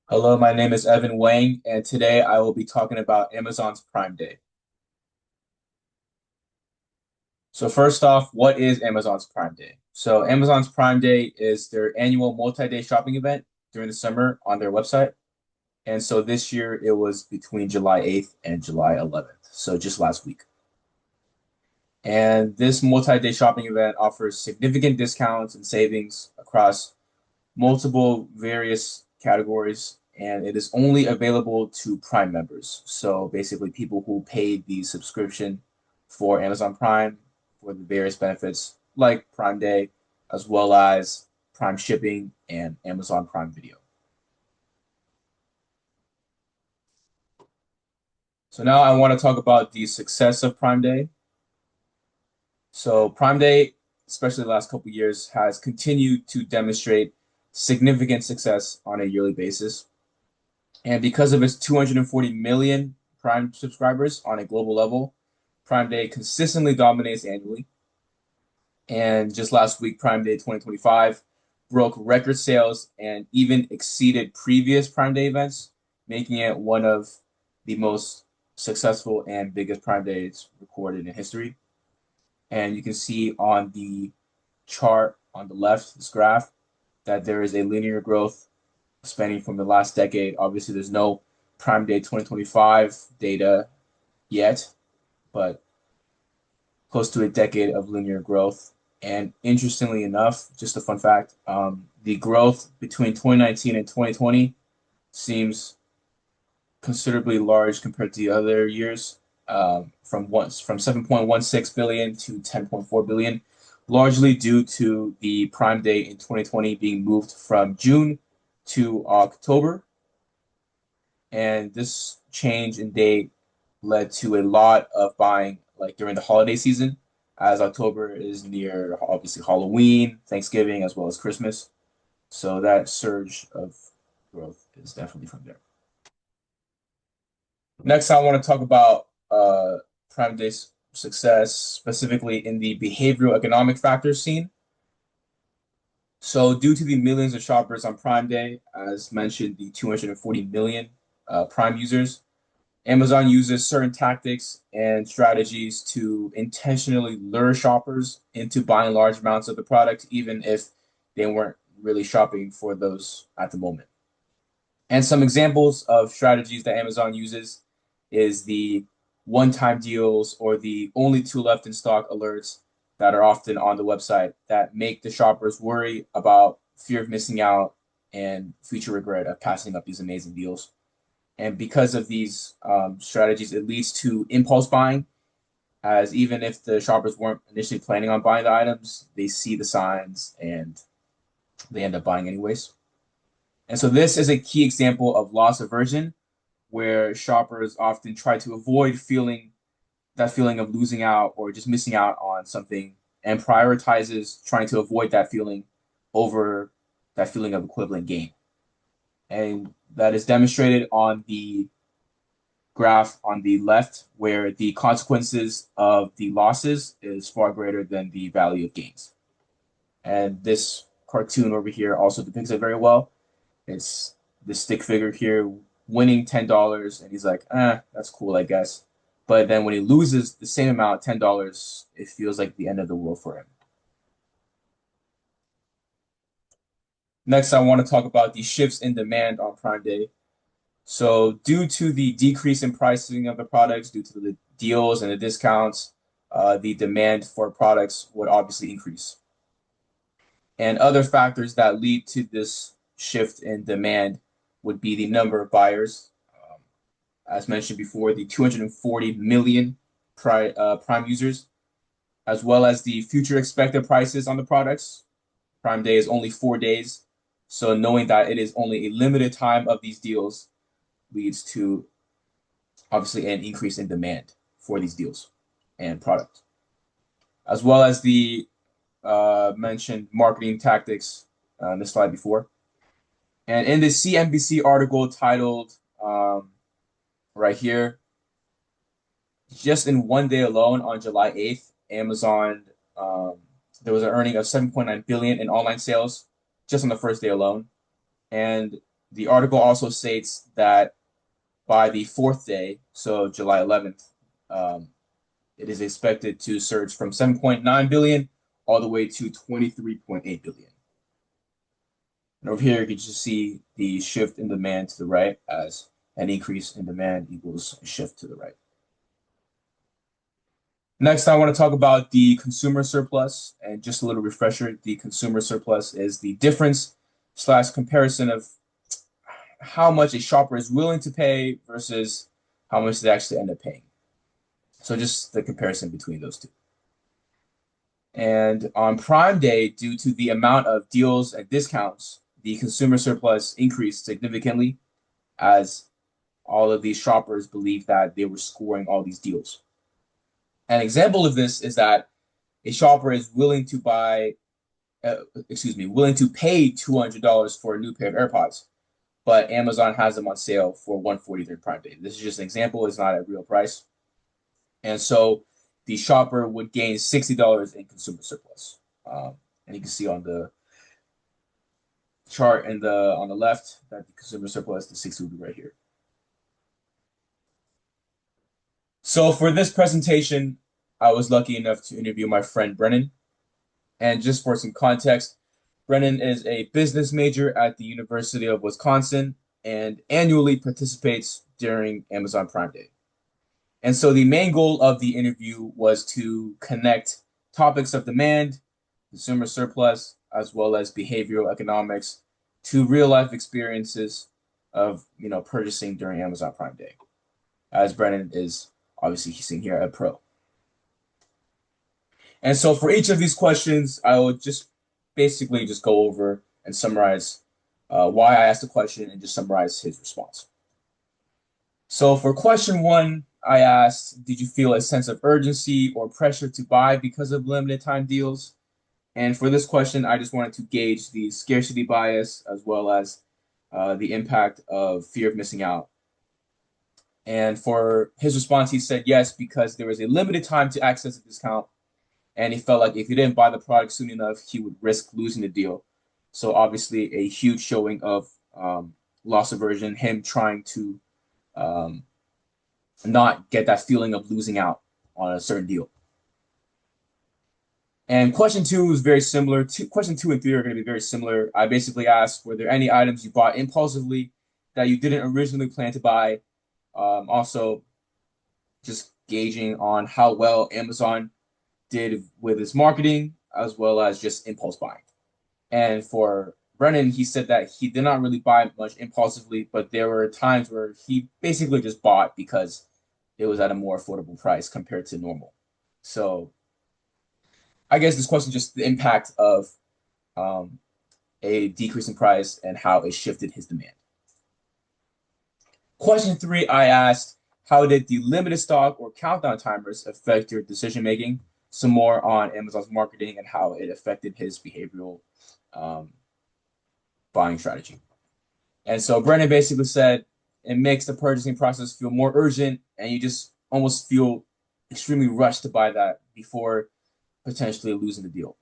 Hello, my name is Evan Wang, and today I will be talking about Amazon's Prime Day. So first off, what is Amazon's Prime Day? So Amazon's Prime Day is their annual multi-day shopping event during the summer on their website. And so this year it was between July 8th and July 11th, so just last week. And this multi-day shopping event offers significant discounts and savings across multiple various categories, and it is only available to Prime members. So basically, people who paid the subscription for Amazon Prime for the various benefits like Prime Day, as well as Prime shipping and Amazon Prime Video. So now I want to talk about the success of Prime Day. So Prime Day, especially the last couple of years, has continued to demonstrate significant success on a yearly basis. And because of its 240 million Prime subscribers on a global level, Prime Day consistently dominates annually. And just last week, Prime Day 2025 broke record sales and even exceeded previous Prime Day events, making it one of the most successful and biggest Prime Days recorded in history. And you can see on the chart on the left, this graph, that there is a linear growth spanning from the last decade. Obviously, there's no Prime Day 2025 data yet, but close to a decade of linear growth. And interestingly enough, just a fun fact, the growth between 2019 and 2020 seems considerably large compared to the other years, from 7.16 billion to 10.4 billion, largely due to the Prime Day in 2020 being moved from June to October. And this change in date led to a lot of buying like during the holiday season, as October is near obviously Halloween, Thanksgiving, as well as Christmas. So that surge of growth is definitely from there. Next, I want to talk about Prime Day's success, specifically in the behavioral economic factors scene. So, due to the millions of shoppers on Prime Day, as mentioned, the 240 million Prime users, Amazon uses certain tactics and strategies to intentionally lure shoppers into buying large amounts of the product, even if they weren't really shopping for those at the moment. And some examples of strategies that Amazon uses is the one-time deals or the only two left in stock alerts that are often on the website that make the shoppers worry about fear of missing out and future regret of passing up these amazing deals. And because of these strategies, it leads to impulse buying, as even if the shoppers weren't initially planning on buying the items, they see the signs and they end up buying anyways. And so this is a key example of loss aversion, where shoppers often try to avoid feeling that feeling of losing out or just missing out on something and prioritizes trying to avoid that feeling over that feeling of equivalent gain. And that is demonstrated on the graph on the left, where the consequences of the losses is far greater than the value of gains. And this cartoon over here also depicts it very well. It's the stick figure here winning $10, and he's like, that's cool, I guess. But then when he loses the same amount, $10, it feels like the end of the world for him. Next, I want to talk about the shifts in demand on Prime Day. So, due to the decrease in pricing of the products, due to the deals and the discounts, the demand for products would obviously increase. And other factors that lead to this shift in demand would be the number of buyers. As mentioned before, the 240 million Prime users, as well as the future expected prices on the products. Prime Day is only 4 days. So, knowing that it is only a limited time of these deals leads to obviously an increase in demand for these deals and products, as well as the mentioned marketing tactics on the slide before. And in the CNBC article titled right here, just in one day alone on July 8th, Amazon, there was an earning of 7.9 billion in online sales just on the first day alone. And The article also states that by the fourth day, so July 11th, it is expected to surge from 7.9 billion all the way to 23.8 billion. And over here, you can just see the shift in demand to the right as an increase in demand equals a shift to the right. Next, I want to talk about the consumer surplus, and just a little refresher. The consumer surplus is the difference slash comparison of how much a shopper is willing to pay versus how much they actually end up paying. So just the comparison between those two. And on Prime Day, due to the amount of deals and discounts, the consumer surplus increased significantly as all of these shoppers believed that they were scoring all these deals. An example of this is that a shopper is willing to willing to pay $200 for a new pair of AirPods, but Amazon has them on sale for $143 Prime Day. This is just an example; it's not a real price, and so the shopper would gain $60 in consumer surplus. And you can see on the chart on the left that the consumer surplus, the 60 will be right here. So for this presentation, I was lucky enough to interview my friend Brennan. And just for some context, Brennan is a business major at the University of Wisconsin and annually participates during Amazon Prime Day. And so the main goal of the interview was to connect topics of demand, consumer surplus, as well as behavioral economics to real life experiences of purchasing during Amazon Prime Day. As Brennan is obviously he's seen here a pro. And so for each of these questions, I will just basically just go over and summarize why I asked the question and just summarize his response. So for question one, I asked, did you feel a sense of urgency or pressure to buy because of limited time deals? And for this question, I just wanted to gauge the scarcity bias as well as the impact of fear of missing out. And for his response, he said yes, because there was a limited time to access a discount. And he felt like if he didn't buy the product soon enough, he would risk losing the deal. So obviously a huge showing of loss aversion, him trying to not get that feeling of losing out on a certain deal. And question two is very similar. Question two and three are going to be very similar. I basically asked, were there any items you bought impulsively that you didn't originally plan to buy? Also, just gauging on how well Amazon did with its marketing, as well as just impulse buying. And for Brennan, he said that he did not really buy much impulsively, but there were times where he basically just bought because it was at a more affordable price compared to normal. So I guess this question is just the impact of a decrease in price and how it shifted his demand. Question three, I asked, how did the limited stock or countdown timers affect your decision making? Some more on Amazon's marketing and how it affected his behavioral buying strategy. And so Brennan basically said it makes the purchasing process feel more urgent, and you just almost feel extremely rushed to buy that before potentially losing the deal.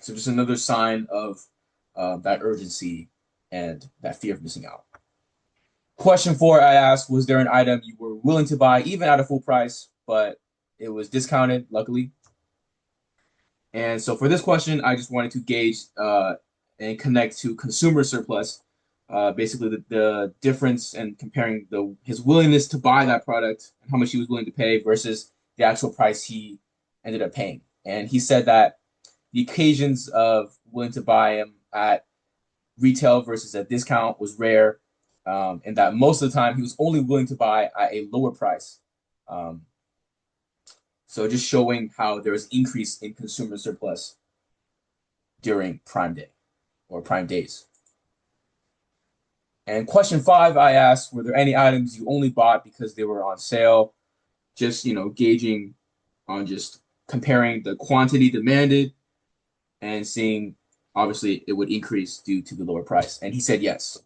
So just another sign of that urgency and that fear of missing out. Question four, I asked, was there an item you were willing to buy even at a full price, but it was discounted, luckily? And so for this question, I just wanted to gauge and connect to consumer surplus, basically the difference and comparing his willingness to buy that product and how much he was willing to pay versus the actual price he ended up paying. And he said that the occasions of willing to buy him at retail versus a discount was rare, and that most of the time he was only willing to buy at a lower price. So just showing how there was increase in consumer surplus during Prime Day or Prime Days. And question five, I asked, were there any items you only bought because they were on sale? Just, gauging on just comparing the quantity demanded and seeing, obviously, it would increase due to the lower price. And he said yes,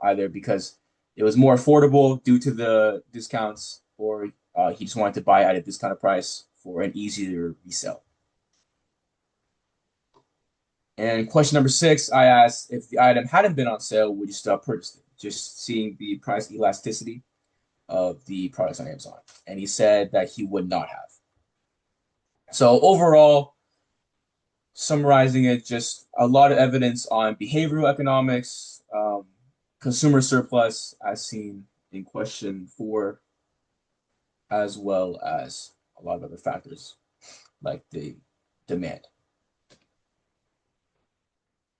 either because it was more affordable due to the discounts, or he just wanted to buy at a discounted price for an easier resale. And question number six, I asked if the item hadn't been on sale, would you still have purchased it? Just seeing the price elasticity of the products on Amazon. And he said that he would not have. So overall, summarizing it, just a lot of evidence on behavioral economics, consumer surplus, as seen in question four, as well as a lot of other factors like the demand.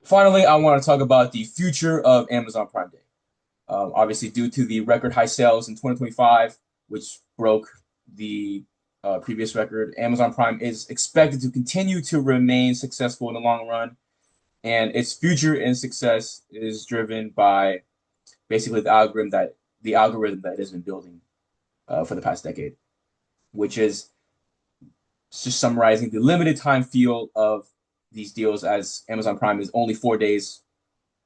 Finally, I want to talk about the future of Amazon Prime Day. Obviously, due to the record high sales in 2025, which broke the previous record, Amazon Prime is expected to continue to remain successful in the long run, and its future and success is driven by basically the algorithm that it has been building for the past decade, which is just summarizing the limited time feel of these deals, as Amazon Prime is only 4 days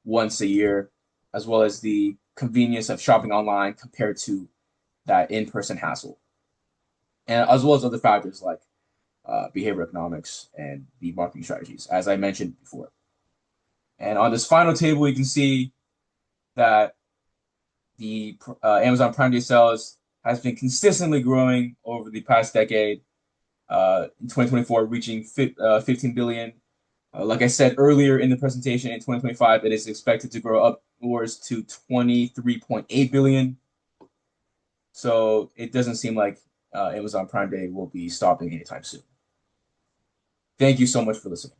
once a year, as well as the convenience of shopping online compared to that in-person hassle, and as well as other factors like behavioral economics and the marketing strategies, as I mentioned before. And on this final table, you can see that the Amazon Prime Day sales has been consistently growing over the past decade. In 2024, reaching 15 billion. Like I said earlier in the presentation, in 2025, it is expected to grow upwards to 23.8 billion. So it doesn't seem like Amazon Prime Day will be stopping anytime soon. Thank you so much for listening.